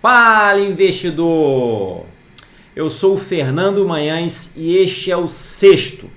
Fala, investidor! Eu sou o Fernando Manhães e este é o sexto,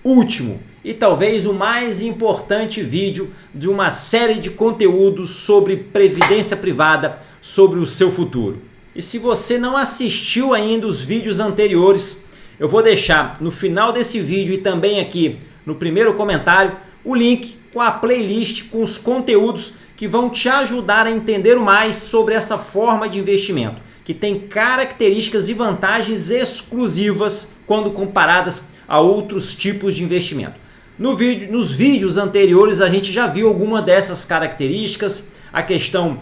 último e talvez o mais importante vídeo de uma série de conteúdos sobre previdência privada, sobre o seu futuro. E se você não assistiu ainda os vídeos anteriores, eu vou deixar no final desse vídeo e também aqui no primeiro comentário o link com a playlist com os conteúdos que vão te ajudar a entender mais sobre essa forma de investimento, que tem características e vantagens exclusivas quando comparadas a outros tipos de investimento. Nos vídeos anteriores a gente já viu alguma dessas características, a questão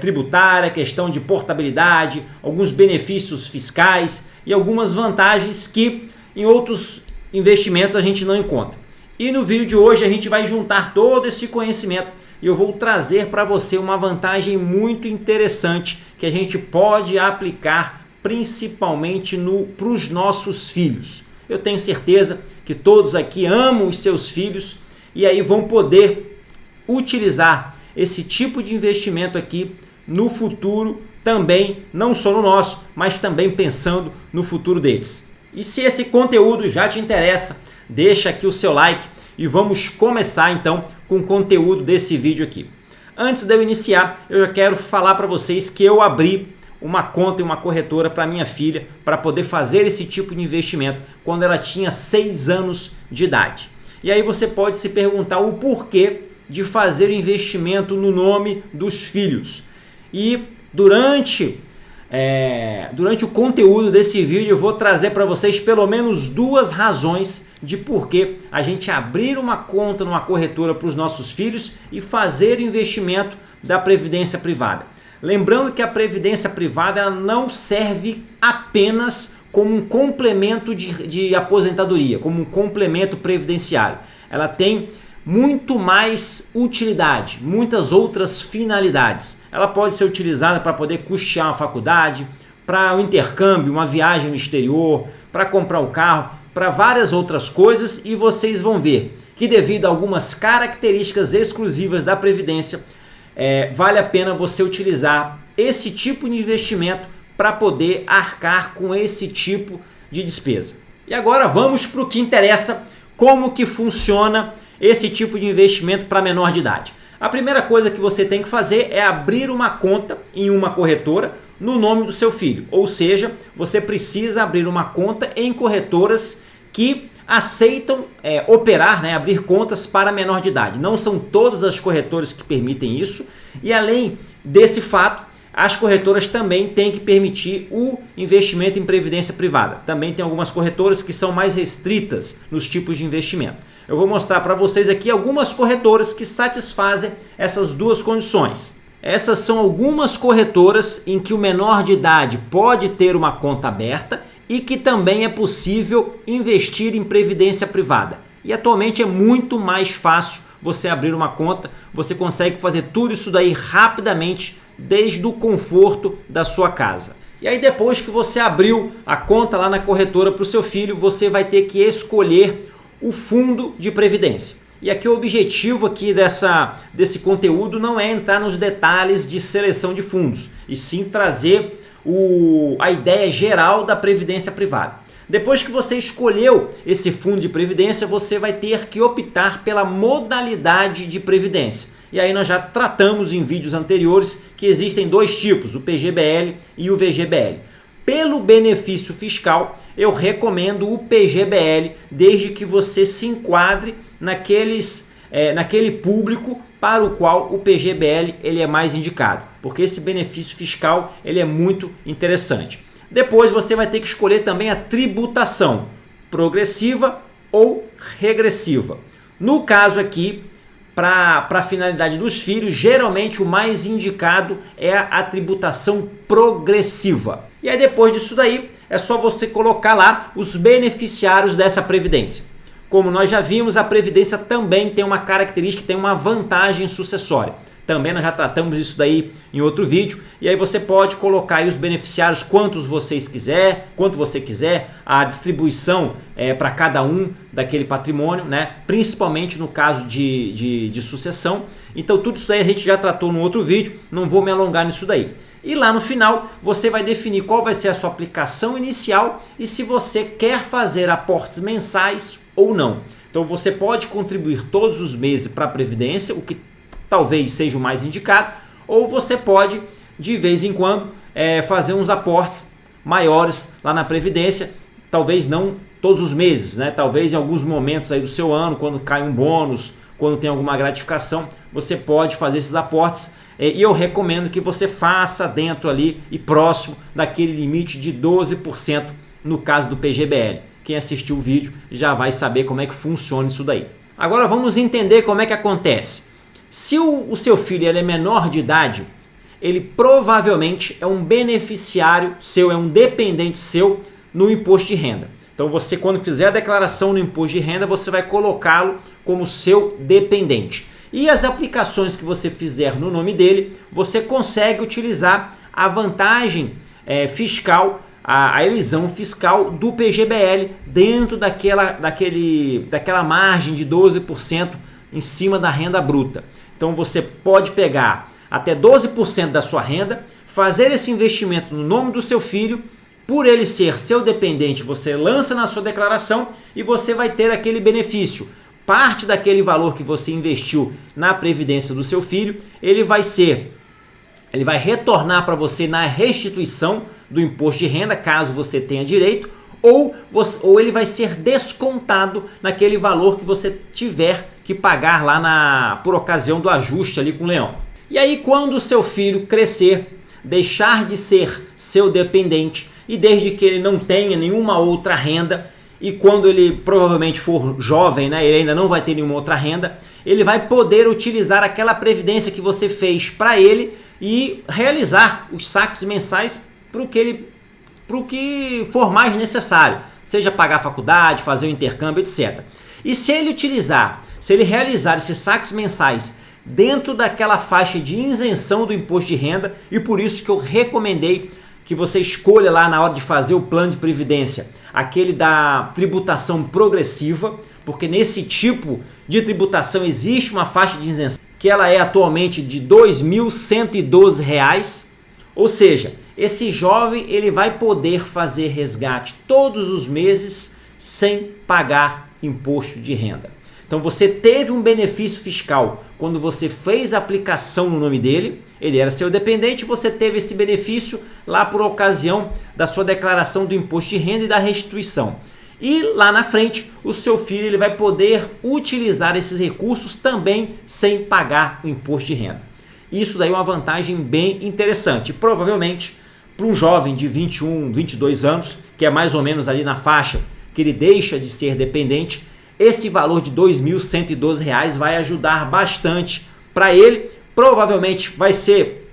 tributária, a questão de portabilidade, alguns benefícios fiscais e algumas vantagens que em outros investimentos a gente não encontra. E no vídeo de hoje a gente vai juntar todo esse conhecimento e eu vou trazer para você uma vantagem muito interessante que a gente pode aplicar principalmente para os nossos filhos. Eu tenho certeza que todos aqui amam os seus filhos e aí vão poder utilizar esse tipo de investimento aqui no futuro também, não só no nosso, mas também pensando no futuro deles. E se esse conteúdo já te interessa, deixa aqui o seu like e vamos começar então com o conteúdo desse vídeo aqui. Antes de eu iniciar, eu já quero falar para vocês que eu abri uma conta e uma corretora para minha filha para poder fazer esse tipo de investimento quando ela tinha 6 anos de idade. E aí você pode se perguntar o porquê de fazer o investimento no nome dos filhos. E durante o conteúdo desse vídeo eu vou trazer para vocês pelo menos 2 razões de por que a gente abrir uma conta numa corretora para os nossos filhos e fazer o investimento da previdência privada. Lembrando que a previdência privada ela não serve apenas como um complemento de aposentadoria, como um complemento previdenciário. Ela tem muito mais utilidade, muitas outras finalidades. Ela pode ser utilizada para poder custear uma faculdade, para o intercâmbio, uma viagem no exterior, para comprar um carro, para várias outras coisas, e vocês vão ver que devido a algumas características exclusivas da Previdência, vale a pena você utilizar esse tipo de investimento para poder arcar com esse tipo de despesa. E agora vamos para o que interessa, como que funciona esse tipo de investimento para menor de idade. A primeira coisa que você tem que fazer é abrir uma conta em uma corretora no nome do seu filho. Ou seja, você precisa abrir uma conta em corretoras que aceitam operar, abrir contas para menor de idade. Não são todas as corretoras que permitem isso. E além desse fato, as corretoras também têm que permitir o investimento em previdência privada. Também tem algumas corretoras que são mais restritas nos tipos de investimento. Eu vou mostrar para vocês aqui algumas corretoras que satisfazem essas 2 condições. Essas são algumas corretoras em que o menor de idade pode ter uma conta aberta e que também é possível investir em previdência privada. E atualmente é muito mais fácil você abrir uma conta, você consegue fazer tudo isso daí rapidamente desde o conforto da sua casa. E aí depois que você abriu a conta lá na corretora para o seu filho, você vai ter que escolher o fundo de previdência. E aqui o objetivo aqui desse conteúdo não é entrar nos detalhes de seleção de fundos, e sim trazer a ideia geral da previdência privada. Depois que você escolheu esse fundo de previdência, você vai ter que optar pela modalidade de previdência. E aí nós já tratamos em vídeos anteriores que existem 2 tipos, o PGBL e o VGBL. Pelo benefício fiscal, eu recomendo o PGBL, desde que você se enquadre naquele público para o qual o PGBL ele é mais indicado, porque esse benefício fiscal ele é muito interessante. Depois você vai ter que escolher também a tributação, progressiva ou regressiva. No caso aqui, para a finalidade dos filhos, geralmente o mais indicado é a tributação progressiva. E aí depois disso daí, é só você colocar lá os beneficiários dessa previdência. Como nós já vimos, a previdência também tem uma característica, tem uma vantagem sucessória. Também nós já tratamos isso daí em outro vídeo. E aí você pode colocar aí os beneficiários quanto você quiser, a distribuição para cada um daquele patrimônio, principalmente no caso de sucessão. Então tudo isso daí a gente já tratou no outro vídeo, não vou me alongar nisso daí. E lá no final você vai definir qual vai ser a sua aplicação inicial e se você quer fazer aportes mensais ou não. Então você pode contribuir todos os meses para a Previdência, o que talvez seja o mais indicado, ou você pode de vez em quando fazer uns aportes maiores lá na Previdência, talvez não todos os meses, né? Talvez em alguns momentos aí do seu ano, quando cai um bônus, quando tem alguma gratificação, você pode fazer esses aportes. E eu recomendo que você faça dentro ali e próximo daquele limite de 12% no caso do PGBL. Quem assistiu o vídeo já vai saber como é que funciona isso daí. Agora vamos entender como é que acontece. Se o seu filho é menor de idade, ele provavelmente é um beneficiário seu, é um dependente seu no imposto de renda. Então você, quando fizer a declaração no imposto de renda, você vai colocá-lo como seu dependente. E as aplicações que você fizer no nome dele, você consegue utilizar a vantagem fiscal, a elisão fiscal do PGBL dentro daquela margem de 12% em cima da renda bruta. Então você pode pegar até 12% da sua renda, fazer esse investimento no nome do seu filho, por ele ser seu dependente, você lança na sua declaração e você vai ter aquele benefício. Parte daquele valor que você investiu na previdência do seu filho, ele vai retornar para você na restituição do imposto de renda, caso você tenha direito, ou ele vai ser descontado naquele valor que você tiver que pagar lá por ocasião do ajuste ali com o leão. E aí, quando o seu filho crescer, deixar de ser seu dependente, e desde que ele não tenha nenhuma outra renda, e quando ele provavelmente for jovem, né, ele ainda não vai ter nenhuma outra renda, ele vai poder utilizar aquela previdência que você fez para ele e realizar os saques mensais para o que for mais necessário, seja pagar a faculdade, fazer o intercâmbio, etc. E se ele realizar esses saques mensais dentro daquela faixa de isenção do imposto de renda, e por isso que eu recomendei que você escolha lá na hora de fazer o plano de previdência aquele da tributação progressiva, porque nesse tipo de tributação existe uma faixa de isenção que ela é atualmente de R$ 2.112, ou seja, esse jovem ele vai poder fazer resgate todos os meses sem pagar imposto de renda. Então você teve um benefício fiscal quando você fez a aplicação no nome dele, ele era seu dependente, você teve esse benefício lá por ocasião da sua declaração do imposto de renda e da restituição. E lá na frente, o seu filho ele vai poder utilizar esses recursos também sem pagar o imposto de renda. Isso daí é uma vantagem bem interessante. Provavelmente, para um jovem de 21, 22 anos, que é mais ou menos ali na faixa que ele deixa de ser dependente, esse valor de R$ 2.112 vai ajudar bastante para ele. Provavelmente vai ser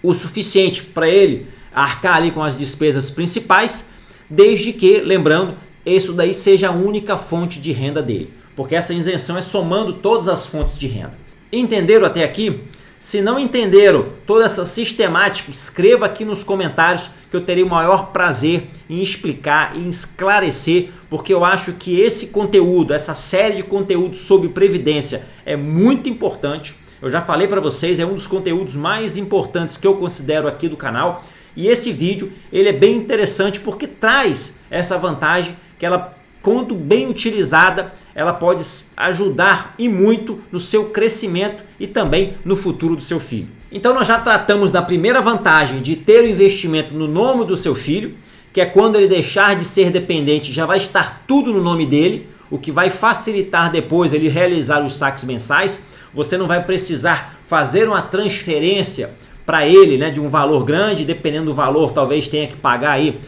o suficiente para ele arcar ali com as despesas principais, desde que, lembrando, isso daí seja a única fonte de renda dele, porque essa isenção é somando todas as fontes de renda. Entenderam até aqui? Se não entenderam toda essa sistemática, escreva aqui nos comentários que eu terei o maior prazer em explicar e esclarecer, porque eu acho que esse conteúdo, essa série de conteúdos sobre previdência é muito importante. Eu já falei para vocês, é um dos conteúdos mais importantes que eu considero aqui do canal, e esse vídeo ele é bem interessante porque traz essa vantagem que ela, quando bem utilizada, ela pode ajudar e muito no seu crescimento e também no futuro do seu filho. Então nós já tratamos da primeira vantagem de ter o investimento no nome do seu filho, que é quando ele deixar de ser dependente, já vai estar tudo no nome dele, o que vai facilitar depois ele realizar os saques mensais. Você não vai precisar fazer uma transferência para ele, né, de um valor grande, dependendo do valor, talvez tenha que pagar aí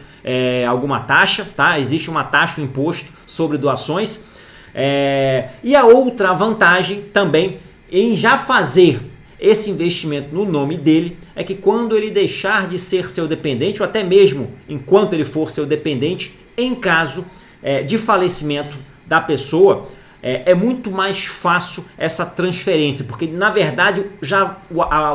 alguma taxa, tá? Existe uma taxa, um imposto sobre doações. E a outra vantagem também em já fazer esse investimento no nome dele é que quando ele deixar de ser seu dependente, ou até mesmo enquanto ele for seu dependente, em caso de falecimento da pessoa, é muito mais fácil essa transferência, porque na verdade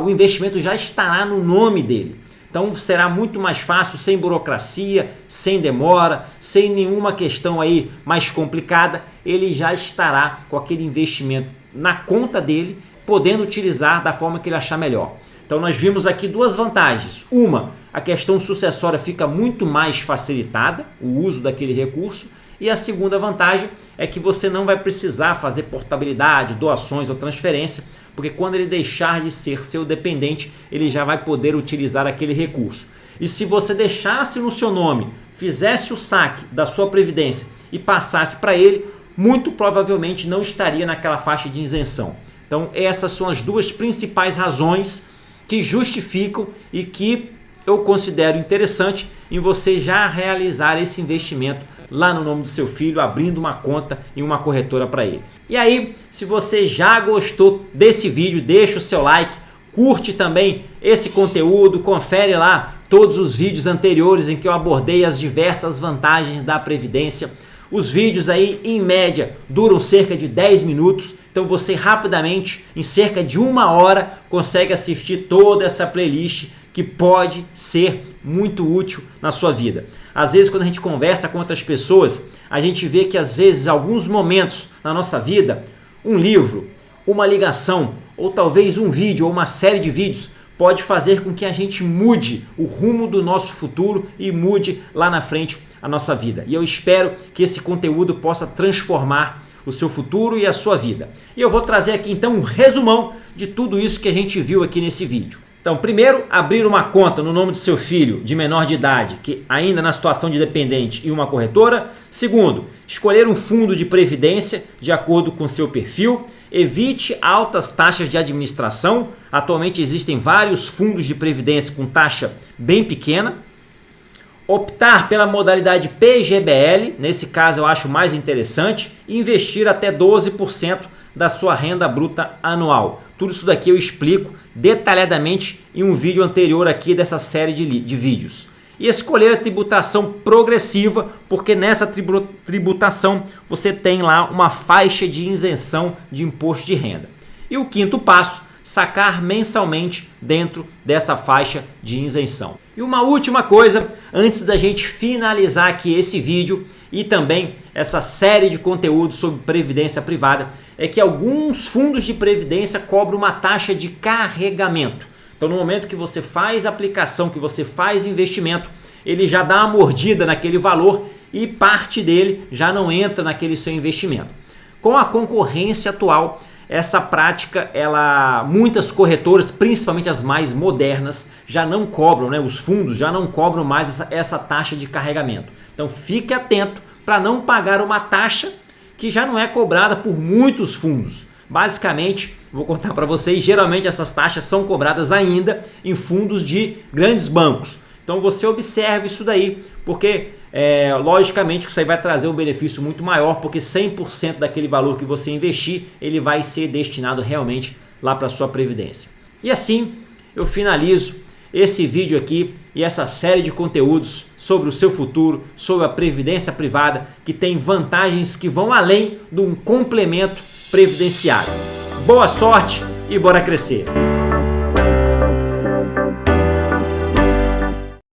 o investimento já estará no nome dele. Então será muito mais fácil, sem burocracia, sem demora, sem nenhuma questão aí mais complicada. Ele já estará com aquele investimento na conta dele, podendo utilizar da forma que ele achar melhor. Então nós vimos aqui duas vantagens. Uma, a questão sucessória fica muito mais facilitada, o uso daquele recurso. E a segunda vantagem é que você não vai precisar fazer portabilidade, doações ou transferência, porque quando ele deixar de ser seu dependente, ele já vai poder utilizar aquele recurso. E se você deixasse no seu nome, fizesse o saque da sua previdência e passasse para ele, muito provavelmente não estaria naquela faixa de isenção. Então essas são as duas principais razões que justificam e que eu considero interessante em você já realizar esse investimento lá no nome do seu filho, abrindo uma conta em uma corretora para ele. E aí, se você já gostou desse vídeo, deixa o seu like, curte também esse conteúdo, confere lá todos os vídeos anteriores em que eu abordei as diversas vantagens da Previdência. Os vídeos aí, em média, duram cerca de 10 minutos, então você rapidamente, em cerca de 1 hora, consegue assistir toda essa playlist que pode ser muito útil na sua vida. Às vezes, quando a gente conversa com outras pessoas, a gente vê que às vezes, alguns momentos na nossa vida, um livro, uma ligação, ou talvez um vídeo ou uma série de vídeos pode fazer com que a gente mude o rumo do nosso futuro e mude lá na frente a nossa vida. E eu espero que esse conteúdo possa transformar o seu futuro e a sua vida. E eu vou trazer aqui então um resumão de tudo isso que a gente viu aqui nesse vídeo. Então, primeiro, abrir uma conta no nome do seu filho de menor de idade, que ainda na situação de dependente, e uma corretora. Segundo, escolher um fundo de previdência de acordo com seu perfil. Evite altas taxas de administração. Atualmente existem vários fundos de previdência com taxa bem pequena. Optar pela modalidade PGBL, nesse caso eu acho mais interessante, e investir até 12% da sua renda bruta anual. Tudo isso daqui eu explico detalhadamente em um vídeo anterior aqui dessa série de vídeos. E escolher a tributação progressiva, porque nessa tributação você tem lá uma faixa de isenção de imposto de renda. E o quinto passo, sacar mensalmente dentro dessa faixa de isenção. E uma última coisa, antes da gente finalizar aqui esse vídeo e também essa série de conteúdos sobre previdência privada, é que alguns fundos de previdência cobram uma taxa de carregamento. Então, no momento que você faz a aplicação, que você faz o investimento, ele já dá uma mordida naquele valor e parte dele já não entra naquele seu investimento. Com a concorrência atual, essa prática, muitas corretoras, principalmente as mais modernas, já não cobram, né? Os fundos já não cobram mais essa taxa de carregamento. Então fique atento para não pagar uma taxa que já não é cobrada por muitos fundos. Basicamente, vou contar para vocês, geralmente essas taxas são cobradas ainda em fundos de grandes bancos. Então você observe isso daí, porque logicamente que isso aí vai trazer um benefício muito maior, porque 100% daquele valor que você investir, ele vai ser destinado realmente lá para a sua previdência. E assim eu finalizo esse vídeo aqui e essa série de conteúdos sobre o seu futuro, sobre a previdência privada, que tem vantagens que vão além de um complemento previdenciário. Boa sorte e bora crescer!